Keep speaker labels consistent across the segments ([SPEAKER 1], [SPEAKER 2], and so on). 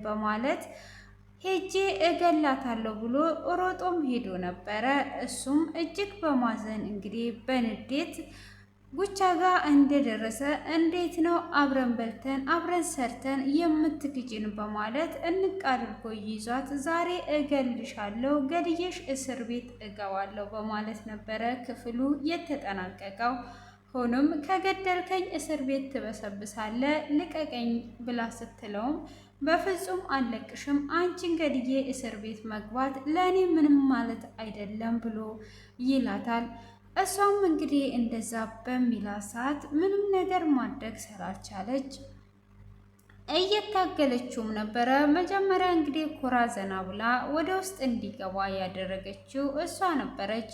[SPEAKER 1] በማለት ሄጄ እገላታለሁ ብሎ ሮጦም ሄዶ ነበረ። እሱም እጅግ በማዘን እንግዲህ በንዴት ጉቻ ጋር እንደደረሰ እንዴት ነው አብረን በልተን አብረን ሰርተን የምትግጭን በማለት እንቅ አድርጎ ይዟት ዛሬ እገልሻለሁ፣ ገድዬሽ እስር ቤት እገባለሁ በማለት ነበረ ክፍሉ የተጠናቀቀው። ሆኖም ከገደልከኝ እስር ቤት ትበሰብሳለ፣ ልቀቀኝ ብላ ስትለውም በፍጹም አልለቅሽም፣ አንቺን ገድዬ እስር ቤት መግባት ለእኔ ምንም ማለት አይደለም ብሎ ይላታል። እሷም እንግዲህ እንደዛ በሚላት ሰዓት ምንም ነገር ማድረግ ስላልቻለች እየታገለችውም ነበረ። መጀመሪያ እንግዲህ ኩራ ዘና ብላ ወደ ውስጥ እንዲገባ ያደረገችው እሷ ነበረች።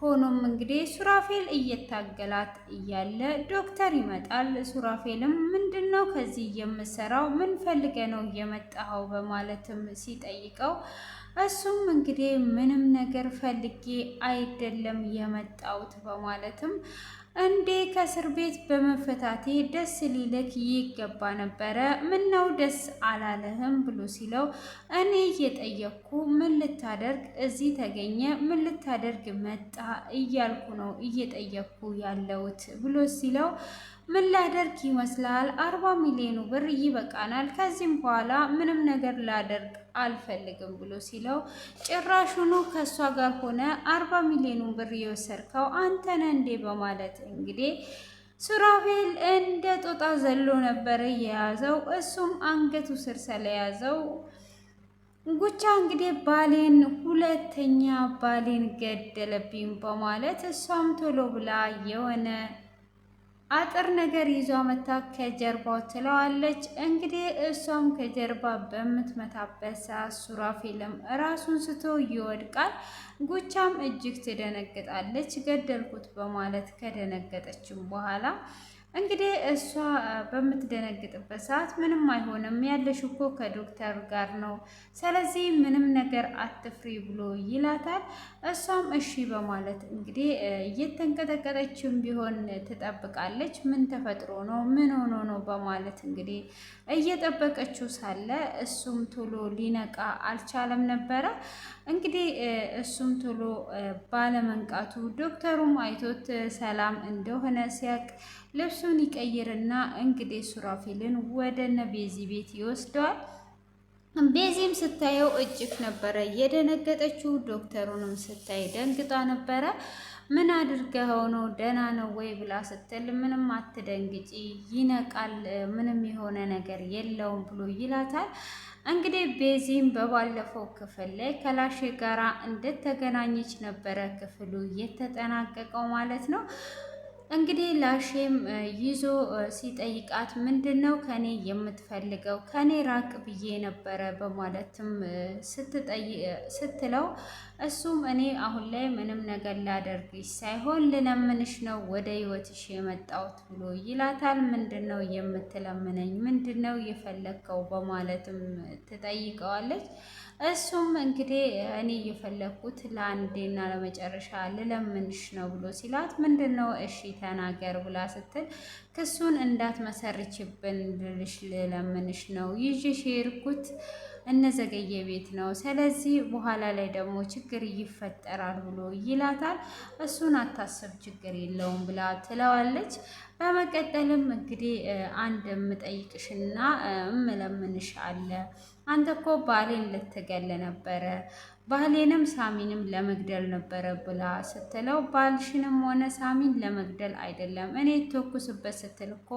[SPEAKER 1] ሆኖም እንግዲህ ሱራፌል እየታገላት እያለ ዶክተር ይመጣል። ሱራፌልም ምንድን ነው ከዚህ የምሰራው? ምን ፈልገ ነው የመጣኸው? በማለትም ሲጠይቀው እሱም እንግዲህ ምንም ነገር ፈልጌ አይደለም የመጣሁት በማለትም እንዴ ከእስር ቤት በመፈታቴ ደስ ሊልክ ይገባ ነበረ፣ ምነው ደስ አላለህም ብሎ ሲለው እኔ እየጠየቅኩ ምን ልታደርግ እዚህ ተገኘ፣ ምን ልታደርግ መጣ እያልኩ ነው እየጠየቅኩ ያለሁት ብሎ ሲለው ምን ላደርግ ይመስላል? 40 ሚሊዮኑ ብር ይበቃናል። ከዚህም በኋላ ምንም ነገር ላደርግ አልፈልግም ብሎ ሲለው ጭራሹኑ ከእሷ ጋር ሆነ 40 ሚሊዮኑን ብር የወሰድከው አንተ ነህ እንዴ? በማለት እንግዲህ ሱራፌል እንደ ጦጣ ዘሎ ነበረ የያዘው። እሱም አንገቱ ስር ስለያዘው ጉቻ እንግዲህ ባሌን ሁለተኛ ባሌን ገደለብኝ በማለት እሷም ቶሎ ብላ የሆነ አጥር ነገር ይዟ መታ ከጀርባው ትለዋለች። እንግዲህ እሷም ከጀርባ በምትመታበት ሰዓት ሱራፌልም ራሱን ስቶ ይወድቃል። ጉቻም እጅግ ትደነግጣለች። ገደልኩት በማለት ከደነገጠችም በኋላ እንግዲህ እሷ በምትደነግጥበት ሰዓት ምንም አይሆንም፣ ያለሽ እኮ ከዶክተር ጋር ነው፣ ስለዚህ ምንም ነገር አትፍሪ ብሎ ይላታል። እሷም እሺ በማለት እንግዲህ እየተንቀጠቀጠችም ቢሆን ትጠብቃለች። ምን ተፈጥሮ ነው? ምን ሆኖ ነው? በማለት እንግዲህ እየጠበቀችው ሳለ እሱም ቶሎ ሊነቃ አልቻለም ነበረ። እንግዲህ እሱም ቶሎ ባለመንቃቱ ዶክተሩም አይቶት ሰላም እንደሆነ ሲያቅ ልብሱን ይቀይርና እንግዲህ ሱራፌልን ወደ ቤዚ ቤት ይወስደዋል። ቤዚም ስታየው እጅግ ነበረ የደነገጠችው። ዶክተሩንም ስታይ ደንግጣ ነበረ። ምን አድርገኸው ነው? ደህና ነው ወይ ብላ ስትል ምንም አትደንግጪ፣ ይነቃል፣ ምንም የሆነ ነገር የለውም ብሎ ይላታል። እንግዲህ ቤዚም በባለፈው ክፍል ላይ ከላሼ ጋራ እንደተገናኘች ነበረ ክፍሉ የተጠናቀቀው ማለት ነው። እንግዲህ ላሼም ይዞ ሲጠይቃት ምንድን ነው ከኔ የምትፈልገው? ከኔ ራቅ ብዬ ነበረ በማለትም ስትለው እሱም እኔ አሁን ላይ ምንም ነገር ላደርግሽ ሳይሆን ልለምንሽ ነው ወደ ህይወትሽ የመጣሁት ብሎ ይላታል። ምንድን ነው የምትለምነኝ? ምንድን ነው የፈለግከው? በማለትም ትጠይቀዋለች። እሱም እንግዲህ እኔ የፈለግኩት ለአንዴና ለመጨረሻ ልለምንሽ ነው ብሎ ሲላት ምንድን ነው? እሺ ተናገር ብላ ስትል ክሱን እንዳትመሰርችብን ልልሽ ልለምንሽ ነው፣ ይዤሽ የሄድኩት እነዘገየ ቤት ነው፣ ስለዚህ በኋላ ላይ ደግሞ ችግር ይፈጠራል ብሎ ይላታል። እሱን አታስብ፣ ችግር የለውም ብላ ትለዋለች። በመቀጠልም እንግዲህ አንድ የምጠይቅሽና እምለምንሽ አለ። አንተ እኮ ባሌን ልትገል ነበረ፣ ባሌንም ሳሚንም ለመግደል ነበረ ብላ ስትለው ባልሽንም ሆነ ሳሚን ለመግደል አይደለም እኔ ተኩስበት ስትል እኮ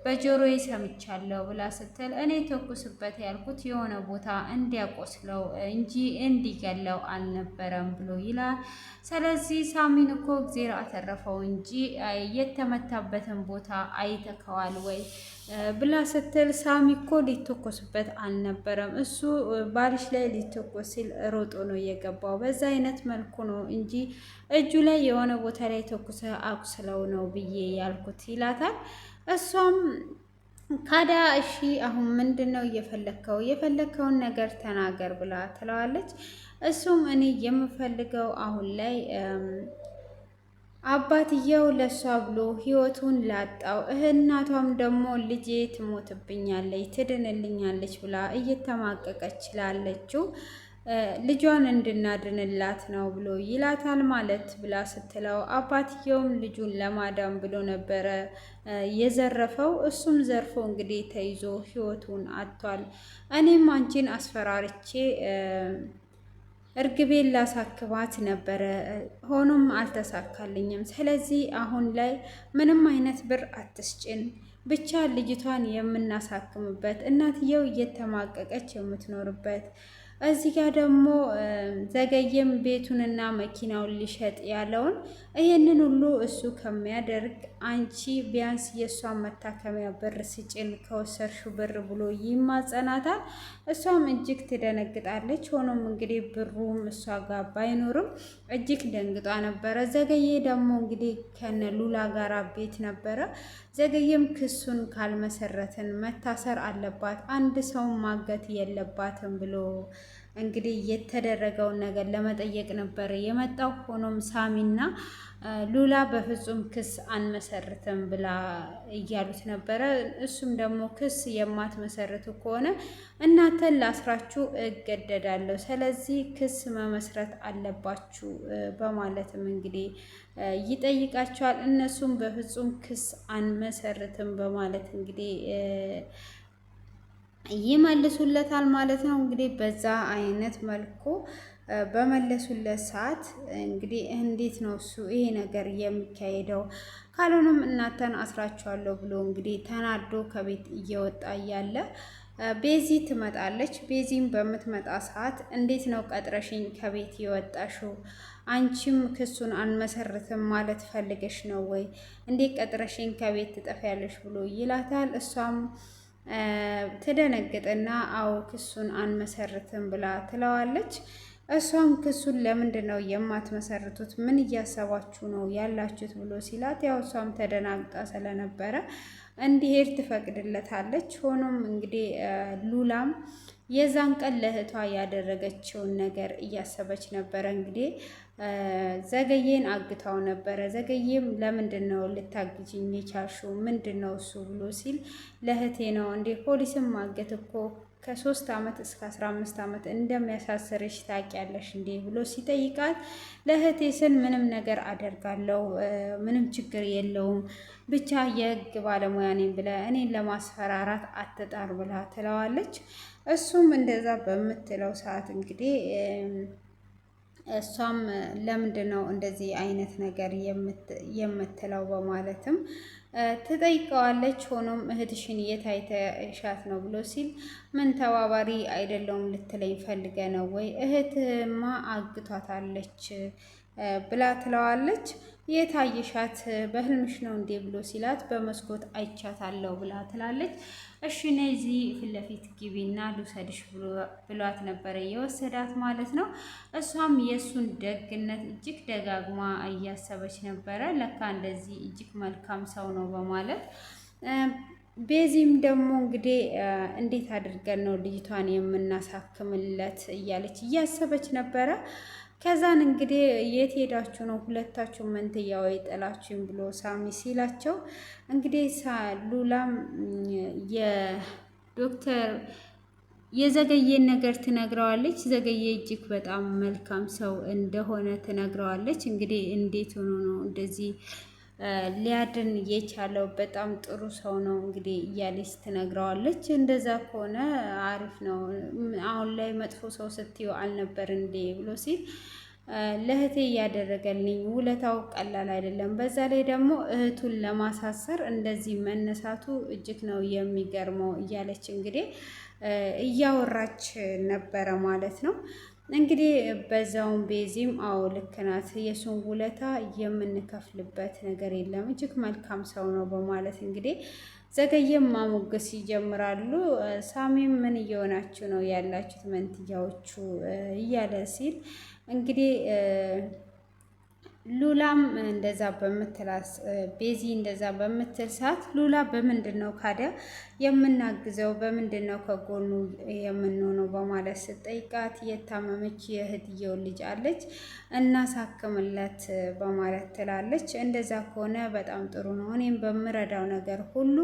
[SPEAKER 1] በጆሮዬ ሰምቻለሁ ብላ ስትል እኔ ተኩስበት ያልኩት የሆነ ቦታ እንዲያቆስለው እንጂ እንዲገለው አልነበረም ብሎ ይላል። ስለዚህ ሳሚን እኮ እግዜር አተረፈው እንጂ የተመታበትን ቦታ አይተከዋል ወይ ብላ ስትል ሳሚ እኮ ሊተኮስበት አልነበረም፣ እሱ ባልሽ ላይ ሊተኮስ ሲል ሮጦ ነው የገባው፣ በዛ አይነት መልኩ ነው እንጂ እጁ ላይ የሆነ ቦታ ላይ ተኩሰ አቁስለው ነው ብዬ ያልኩት ይላታል። እሷም ካዳ እሺ አሁን ምንድን ነው እየፈለግከው? የፈለግከውን ነገር ተናገር ብላ ትለዋለች። እሱም እኔ የምፈልገው አሁን ላይ አባትየው ለሷ ብሎ ህይወቱን ላጣው እናቷም ደግሞ ልጄ ትሞትብኛለች ትድንልኛለች ብላ እየተማቀቀች ላለችው ልጇን እንድናድንላት ነው ብሎ ይላታል ማለት ብላ ስትለው አባትየውም ልጁን ለማዳን ብሎ ነበረ የዘረፈው። እሱም ዘርፎ እንግዲህ ተይዞ ህይወቱን አጥቷል። እኔም አንቺን አስፈራርቼ እርግቤን ላሳክባት ነበረ፣ ሆኖም አልተሳካልኝም። ስለዚህ አሁን ላይ ምንም አይነት ብር አትስጭን፣ ብቻ ልጅቷን የምናሳክምበት እናትየው እየተማቀቀች የምትኖርበት እዚህ ጋር ደግሞ ዘገየም ቤቱንና መኪናውን ሊሸጥ ያለውን ይህንን ሁሉ እሱ ከሚያደርግ አንቺ ቢያንስ የእሷን መታከሚያ ብር ስጭን ከወሰድሽው ብር ብሎ ይማጸናታል። እሷም እጅግ ትደነግጣለች። ሆኖም እንግዲህ ብሩም እሷ ጋር ባይኖርም እጅግ ደንግጣ ነበረ። ዘገየ ደግሞ እንግዲህ ከነ ሉላ ጋራ ቤት ነበረ። ዘገየም ክሱን ካልመሰረትን መታሰር አለባት፣ አንድ ሰውን ማገት የለባትም ብሎ እንግዲህ የተደረገውን ነገር ለመጠየቅ ነበር የመጣው። ሆኖም ሳሚና ሉላ በፍጹም ክስ አንመሰርትም ብላ እያሉት ነበረ። እሱም ደግሞ ክስ የማትመሰርቱ ከሆነ እናንተን ላስራችሁ እገደዳለሁ፣ ስለዚህ ክስ መመስረት አለባችሁ በማለትም እንግዲህ ይጠይቃቸዋል። እነሱም በፍጹም ክስ አንመሰርትም በማለት እንግዲህ ይመልሱለታል ማለት ነው። እንግዲህ በዛ አይነት መልኩ በመለሱለት ሰዓት እንግዲህ እንዴት ነው እሱ ይሄ ነገር የሚካሄደው? ካልሆነም እናንተን አስራቸዋለሁ ብሎ እንግዲህ ተናዶ ከቤት እየወጣ እያለ ቤዚ ትመጣለች። ቤዚም በምትመጣ ሰዓት እንዴት ነው ቀጥረሽኝ ከቤት የወጣሽው? አንቺም ክሱን አንመሰርትም ማለት ፈልገሽ ነው ወይ? እንዴት ቀጥረሽኝ ከቤት ትጠፊያለሽ? ብሎ ይላታል። እሷም ትደነግጥና አዎ ክሱን አንመሰርትም ብላ ትለዋለች። እሷም ክሱን ለምንድን ነው የማትመሰርቱት? ምን እያሰባችሁ ነው ያላችሁት? ብሎ ሲላት ያው እሷም ተደናግጣ ስለነበረ እንዲሄድ ትፈቅድለታለች። ሆኖም እንግዲህ ሉላም የዛን ቀን ለእህቷ ያደረገችውን ነገር እያሰበች ነበረ። እንግዲህ ዘገዬን አግታው ነበረ። ዘገዬም ለምንድን ነው ልታግጅኝ የቻልሽው? ምንድን ነው እሱ ብሎ ሲል ለእህቴ ነው እንዴ፣ ፖሊስም ማገት እኮ ከ3 ዓመት እስከ 15 ዓመት እንደሚያሳስርሽ ታውቂያለሽ እንዴ ብሎ ሲጠይቃት ለእህቴ ስል ምንም ነገር አደርጋለሁ፣ ምንም ችግር የለውም፣ ብቻ የህግ ባለሙያ ነኝ ብለህ እኔን ለማስፈራራት አትጣር ብላ ትለዋለች። እሱም እንደዛ በምትለው ሰዓት እንግዲህ እሷም ለምንድን ነው እንደዚህ አይነት ነገር የምትለው በማለትም ትጠይቀዋለች። ሆኖም እህትሽን የት አይተሻት ነው ብሎ ሲል ምን ተባባሪ አይደለውም ልትለኝ ፈልገ ነው ወይ? እህትማ አግቷታለች ብላ ትለዋለች። የታየሻት በህልምሽ ነው እንዴ ብሎ ሲላት በመስኮት አይቻታለሁ ብላ ትላለች። እሺ ነይ እዚህ ፊት ለፊት ግቢና ልውሰድሽ ብሏት ነበረ የወሰዳት ማለት ነው። እሷም የእሱን ደግነት እጅግ ደጋግማ እያሰበች ነበረ። ለካ እንደዚህ እጅግ መልካም ሰው ነው በማለት ቤዚም ደግሞ እንግዲህ እንዴት አድርገን ነው ልጅቷን የምናሳክምለት እያለች እያሰበች ነበረ። ከዛን እንግዲህ የት ሄዳችሁ ነው ሁለታችሁ መንትያው ጥላችሁኝ ብሎ ሳሚ ሲላቸው እንግዲህ ሉላም የዶክተር የዘገየን ነገር ትነግረዋለች። ዘገየ እጅግ በጣም መልካም ሰው እንደሆነ ትነግረዋለች። እንግዲህ እንዴት ሆኖ ነው እንደዚህ ሊያድን የቻለው? በጣም ጥሩ ሰው ነው እንግዲህ እያለች ትነግረዋለች። እንደዛ ከሆነ አሪፍ ነው፣ አሁን ላይ መጥፎ ሰው ስትይው አልነበር እንዴ ብሎ ሲል ለእህቴ እያደረገልኝ ውለታው ቀላል አይደለም፣ በዛ ላይ ደግሞ እህቱን ለማሳሰር እንደዚህ መነሳቱ እጅግ ነው የሚገርመው እያለች እንግዲህ እያወራች ነበረ ማለት ነው። እንግዲህ በዛውም ቤዚም አዎ ልክ ናት፣ የሱን ውለታ የምንከፍልበት ነገር የለም፣ እጅግ መልካም ሰው ነው በማለት እንግዲህ ዘገየም ማሞገስ ይጀምራሉ። ሳሚም ምን እየሆናችሁ ነው ያላችሁት መንትያዎቹ እያለ ሲል እንግዲህ ሉላም እንደዛ በምትላስ ቤዚ እንደዛ በምትል ሰዓት ሉላ በምንድን ነው ካዲያ የምናግዘው? በምንድን ነው ከጎኑ የምንሆነው? በማለት በማለት ስትጠይቃት የታመመች የእህትየው ልጅ አለች እናሳክምለት በማለት ትላለች። እንደዛ ከሆነ በጣም ጥሩ ነው፣ እኔም በምረዳው ነገር ሁሉ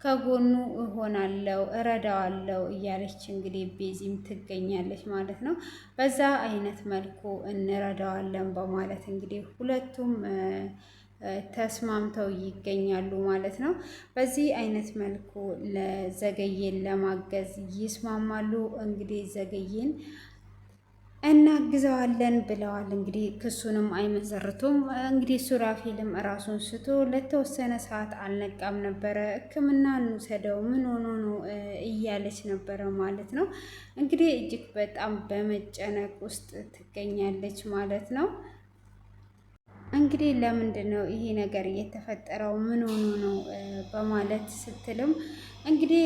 [SPEAKER 1] ከጎኑ እሆናለሁ እረዳዋለሁ እያለች እንግዲህ ቤዚም ትገኛለች ማለት ነው። በዛ አይነት መልኩ እንረዳዋለን በማለት እንግዲህ ሁለቱም ተስማምተው ይገኛሉ ማለት ነው። በዚህ አይነት መልኩ ለዘገየን ለማገዝ ይስማማሉ። እንግዲህ ዘገየን እናግዘዋለን ብለዋል። እንግዲህ ክሱንም አይመሰርቱም። እንግዲህ ሱራፌልም ራሱን ስቶ ለተወሰነ ሰዓት አልነቃም ነበረ። ሕክምና እንውሰደው ምን ሆኖ ነው እያለች ነበረ ማለት ነው። እንግዲህ እጅግ በጣም በመጨነቅ ውስጥ ትገኛለች ማለት ነው። እንግዲህ ለምንድን ነው ይሄ ነገር እየተፈጠረው ምን ሆኖ ነው በማለት ስትልም እንግዲህ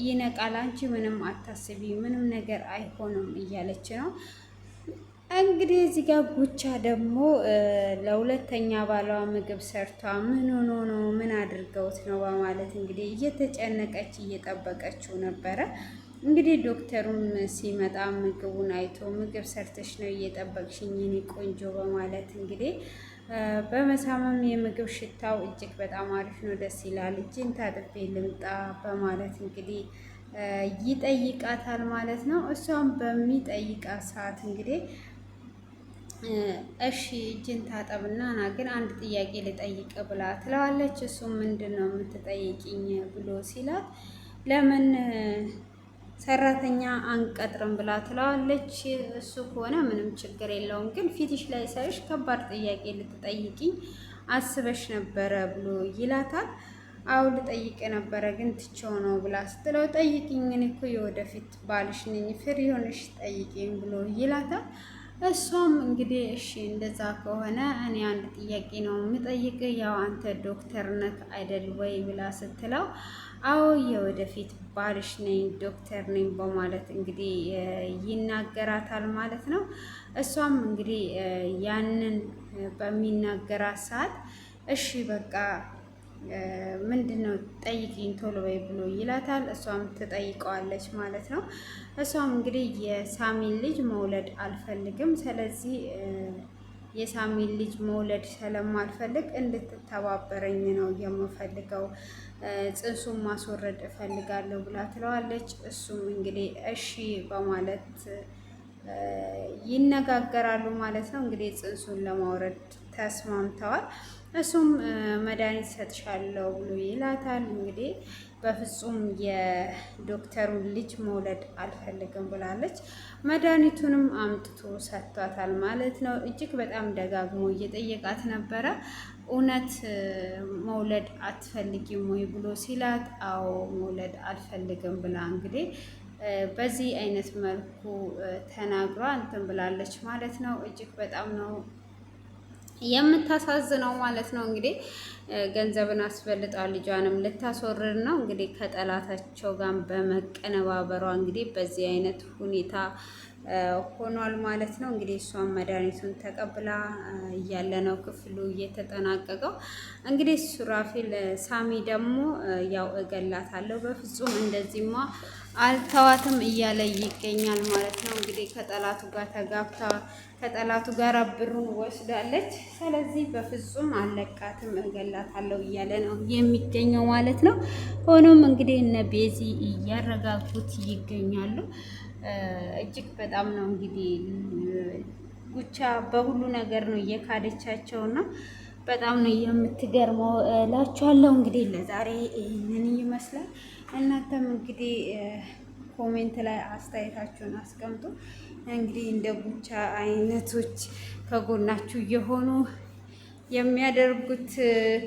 [SPEAKER 1] ይነቃል፣ አንቺ ምንም አታስቢ፣ ምንም ነገር አይሆንም እያለች ነው። እንግዲህ እዚህ ጋር ጉቻ ደግሞ ለሁለተኛ ባሏ ምግብ ሰርቷ ምን ሆኖ ነው ምን አድርገውት ነው በማለት እንግዲህ እየተጨነቀች እየጠበቀችው ነበረ። እንግዲህ ዶክተሩም ሲመጣ ምግቡን አይቶ ምግብ ሰርተሽ ነው እየጠበቅሽኝ የኔ ቆንጆ በማለት እንግዲህ በመሳመም የምግብ ሽታው እጅግ በጣም አሪፍ ነው፣ ደስ ይላል፣ እጅን ታጥቤ ልምጣ በማለት እንግዲህ ይጠይቃታል ማለት ነው። እሷም በሚጠይቃት ሰዓት እንግዲህ እሺ እጅን ታጠብና ና ግን አንድ ጥያቄ ልጠይቅ ብላ ትለዋለች። እሱም ምንድን ነው የምትጠይቂኝ ብሎ ሲላት ለምን ሰራተኛ አንቀጥርም ብላ ትለዋለች። እሱ ከሆነ ምንም ችግር የለውም፣ ግን ፊትሽ ላይ ሳይሽ ከባድ ጥያቄ ልትጠይቂኝ አስበሽ ነበረ ብሎ ይላታል። አው ልጠይቅ ነበረ ግን ትቼው ነው ብላ ስትለው ጠይቂኝ፣ እኔ እኮ የወደፊት ባልሽ ነኝ፣ ፍሪ ሆነሽ ጠይቂኝ ብሎ ይላታል። እሷም እንግዲህ እሺ እንደዛ ከሆነ እኔ አንድ ጥያቄ ነው የምጠይቅ፣ ያው አንተ ዶክተር ነህ አይደል ወይ ብላ ስትለው አዎ የወደፊት ባልሽ ነኝ ዶክተር ነኝ በማለት እንግዲህ ይናገራታል ማለት ነው። እሷም እንግዲህ ያንን በሚናገራት ሰዓት እሺ በቃ ምንድነው ጠይቂኝ ቶሎ በይ ብሎ ይላታል። እሷም ትጠይቀዋለች ማለት ነው። እሷም እንግዲህ የሳሚን ልጅ መውለድ አልፈልግም፣ ስለዚህ የሳሚን ልጅ መውለድ ስለማልፈልግ እንድትተባበረኝ ነው የምፈልገው፣ ጽንሱን ማስወረድ እፈልጋለሁ ብላ ትለዋለች። እሱም እንግዲህ እሺ በማለት ይነጋገራሉ ማለት ነው። እንግዲህ ጽንሱን ለማውረድ ተስማምተዋል። እሱም መድኃኒት ሰጥሻለሁ ብሎ ይላታል። እንግዲህ በፍጹም የዶክተሩን ልጅ መውለድ አልፈልግም ብላለች። መድኃኒቱንም አምጥቶ ሰጥቷታል ማለት ነው። እጅግ በጣም ደጋግሞ እየጠየቃት ነበረ። እውነት መውለድ አትፈልጊም ወይ ብሎ ሲላት አዎ መውለድ አልፈልግም ብላ እንግዲህ በዚህ አይነት መልኩ ተናግሯ እንትን ብላለች ማለት ነው። እጅግ በጣም ነው የምታሳዝነው ማለት ነው። እንግዲህ ገንዘብን አስፈልጣ ልጇንም ልታስወርድ ነው እንግዲህ ከጠላታቸው ጋር በመቀነባበሯ እንግዲህ በዚህ አይነት ሁኔታ ሆኗል ማለት ነው። እንግዲህ እሷን መድኃኒቱን ተቀብላ እያለ ነው ክፍሉ እየተጠናቀቀው። እንግዲህ ሱራፌል ሳሚ ደግሞ ያው እገላታለሁ በፍጹም እንደዚህማ አልተዋትም እያለ ይገኛል ማለት ነው። እንግዲህ ከጠላቱ ጋር ተጋብታ ከጠላቱ ጋር ብሩን ወስዳለች። ስለዚህ በፍጹም አለቃትም እገላታለሁ እያለ ነው የሚገኘው ማለት ነው። ሆኖም እንግዲህ እነ ቤዚ እያረጋጉት ይገኛሉ። እጅግ በጣም ነው እንግዲህ ጉቻ በሁሉ ነገር ነው እየካደቻቸውና በጣም ነው የምትገርመው እላችኋለሁ። እንግዲህ ለዛሬ ይህንን ይመስላል። እናንተም እንግዲህ ኮሜንት ላይ አስተያየታችሁን አስቀምጡ። እንግዲህ እንደ ጉቻ አይነቶች ከጎናችሁ የሆኑ የሚያደርጉት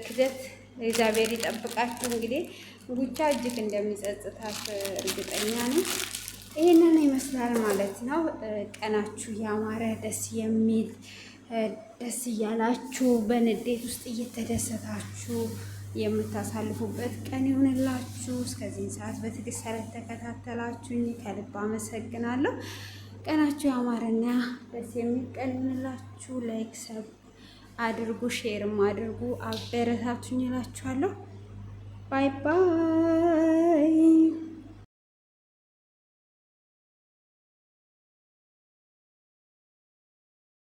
[SPEAKER 1] ክደት እግዚአብሔር ይጠብቃችሁ። እንግዲህ ጉቻ እጅግ እንደሚጸጽታት እርግጠኛ ነኝ። ይህንን ይመስላል ማለት ነው። ቀናችሁ ያማረ ደስ የሚል ደስ እያላችሁ በንዴት ውስጥ እየተደሰታችሁ የምታሳልፉበት ቀን ይሁንላችሁ። እስከዚህን ሰዓት በትዕግስት ስለተከታተላችሁኝ ከልብ አመሰግናለሁ። ቀናችሁ ያማረና ደስ የሚል ቀን ይሁንላችሁ። ላይክ ሰብ አድርጉ፣ ሼርም አድርጉ፣ አበረታቱኝ እላችኋለሁ። ባይ ባይ።